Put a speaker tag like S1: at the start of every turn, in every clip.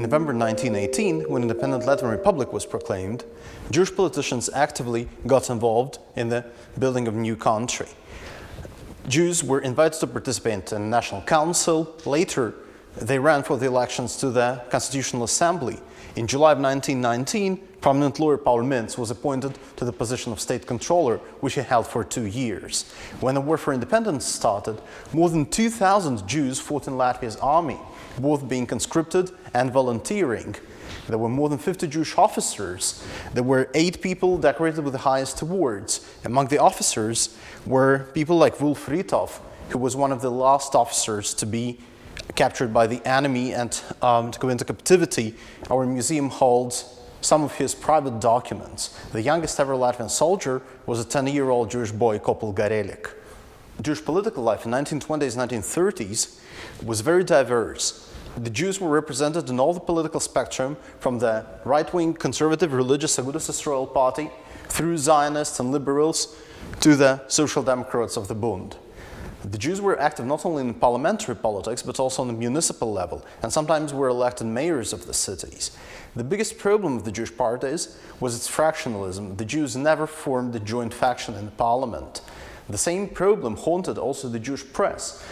S1: November 1918, when independent Latvian Republic was proclaimed, Jewish politicians actively got involved in the building of a new country. Jews were invited to participate in the National Council. Later, they ran for the elections to the Constitutional Assembly. In July of 1919, prominent lawyer Paul Mintz was appointed to the position of state controller, which he held for 2 years. When the war for independence started, more than 2,000 Jews fought in Latvia's army, both being conscripted and volunteering. There were more than 50 Jewish officers. There were 8 people decorated with the highest awards. Among the officers were people like Wolf Ritov, who was one of the last officers to be captured by the enemy and to go into captivity. Our museum holds some of his private documents. The youngest ever Latvian soldier was a 10-year-old Jewish boy, Kopul Garelik. Jewish political life in 1920s, 1930s was very diverse. The Jews were represented in all the political spectrum, from the right-wing conservative religious Agudas Yisrael party through Zionists and liberals to the Social Democrats of the Bund. The Jews were active not only in parliamentary politics, but also on the municipal level, and sometimes were elected mayors of the cities. The biggest problem of the Jewish parties was its fractionalism. The Jews never formed a joint faction in the parliament. The same problem haunted also the Jewish press.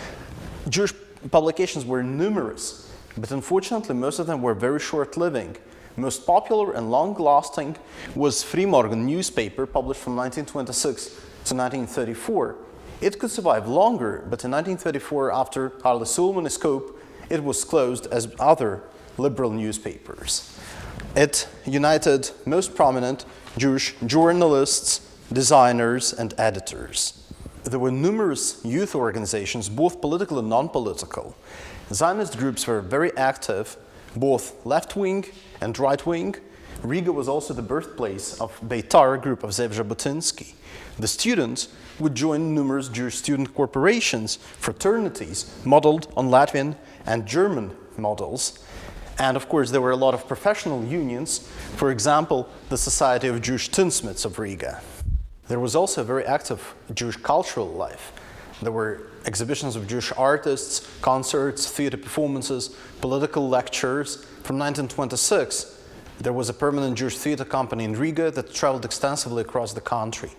S1: Jewish publications were numerous, but unfortunately most of them were very short-living. Most popular and long-lasting was Frimorgen newspaper, published from 1926 to 1934. It could survive longer, but in 1934, after Harley Sulmanis coup, it was closed as other liberal newspapers. It united most prominent Jewish journalists, designers, and editors. There were numerous youth organizations, both political and non-political. Zionist groups were very active, both left-wing and right-wing. Riga was also the birthplace of Beitar group of Zev Jabotinsky. The students would join numerous Jewish student corporations, fraternities, modeled on Latvian and German models. And of course, there were a lot of professional unions, for example, the Society of Jewish Tinsmiths of Riga. There was also a very active Jewish cultural life. There were exhibitions of Jewish artists, concerts, theater performances, political lectures. From 1926, there was a permanent Jewish theater company in Riga that traveled extensively across the country.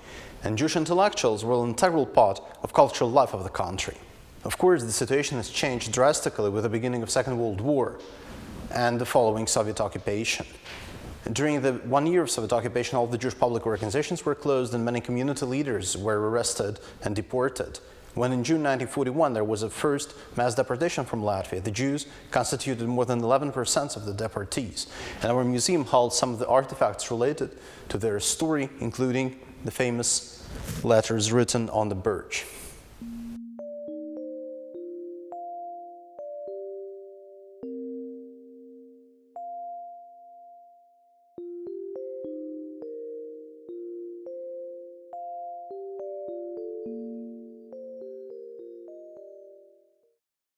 S1: And Jewish intellectuals were an integral part of cultural life of the country. Of course, the situation has changed drastically with the beginning of Second World War and the following Soviet occupation. During the 1 year of Soviet occupation, all the Jewish public organizations were closed and many community leaders were arrested and deported. When in June 1941 there was a first mass deportation from Latvia, the Jews constituted more than 11% of the deportees. And our museum holds some of the artifacts related to their story, including the famous letters written on the birch.